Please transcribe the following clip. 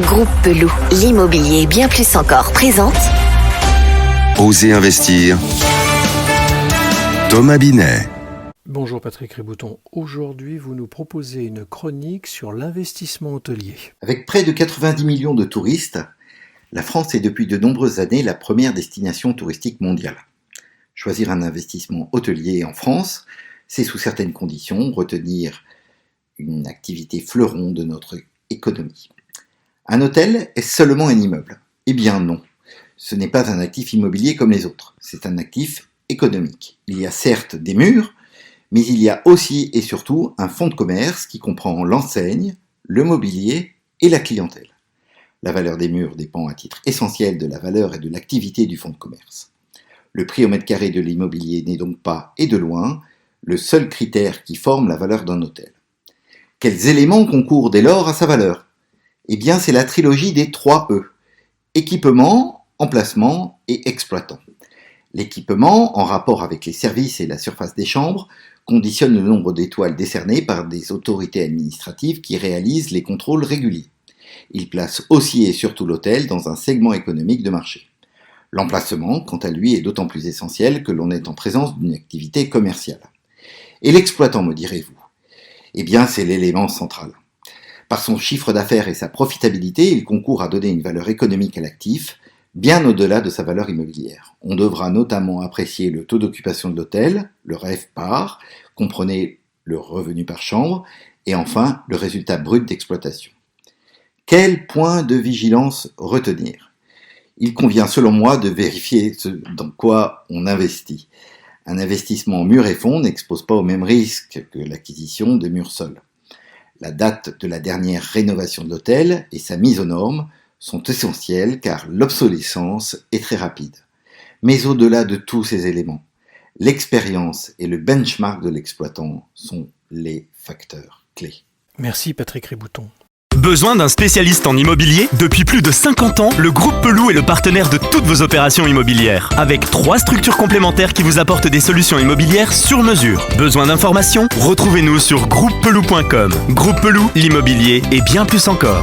Groupe Pelou, l'immobilier bien plus encore présente. Osez investir. Thomas Binet. Bonjour Patrick Ribouton. Aujourd'hui, vous nous proposez une chronique sur l'investissement hôtelier. Avec près de 90 millions de touristes, la France est depuis de nombreuses années la première destination touristique mondiale. Choisir un investissement hôtelier en France, c'est sous certaines conditions retenir une activité fleuron de notre économie. Un hôtel est seulement un immeuble? Eh bien non, ce n'est pas un actif immobilier comme les autres, c'est un actif économique. Il y a certes des murs, mais il y a aussi et surtout un fonds de commerce qui comprend l'enseigne, le mobilier et la clientèle. La valeur des murs dépend à titre essentiel de la valeur et de l'activité du fonds de commerce. Le prix au mètre carré de l'immobilier n'est donc pas, et de loin, le seul critère qui forme la valeur d'un hôtel. Quels éléments concourent dès lors à sa valeur ? Eh bien, c'est la trilogie des 3 E. Équipement, emplacement et exploitant. L'équipement, en rapport avec les services et la surface des chambres, conditionne le nombre d'étoiles décernées par des autorités administratives qui réalisent les contrôles réguliers. Il place aussi et surtout l'hôtel dans un segment économique de marché. L'emplacement, quant à lui, est d'autant plus essentiel que l'on est en présence d'une activité commerciale. Et l'exploitant, me direz-vous ? Eh bien, c'est l'élément central. Par son chiffre d'affaires et sa profitabilité, il concourt à donner une valeur économique à l'actif, bien au-delà de sa valeur immobilière. On devra notamment apprécier le taux d'occupation de l'hôtel, le RevPAR, comprenez le revenu par chambre, et enfin le résultat brut d'exploitation. Quel point de vigilance retenir ? Il convient selon moi de vérifier ce dans quoi on investit. Un investissement mur et fond n'expose pas au même risque que l'acquisition de murs sols. La date de la dernière rénovation de l'hôtel et sa mise aux normes sont essentielles car l'obsolescence est très rapide. Mais au-delà de tous ces éléments, l'expérience et le benchmark de l'exploitant sont les facteurs clés. Merci Patrick Ribouton. Besoin d'un spécialiste en immobilier ? Depuis plus de 50 ans, le groupe Pelou est le partenaire de toutes vos opérations immobilières. Avec 3 structures complémentaires qui vous apportent des solutions immobilières sur mesure. Besoin d'informations ? Retrouvez-nous sur groupepelou.com. Groupe Pelou, l'immobilier et bien plus encore.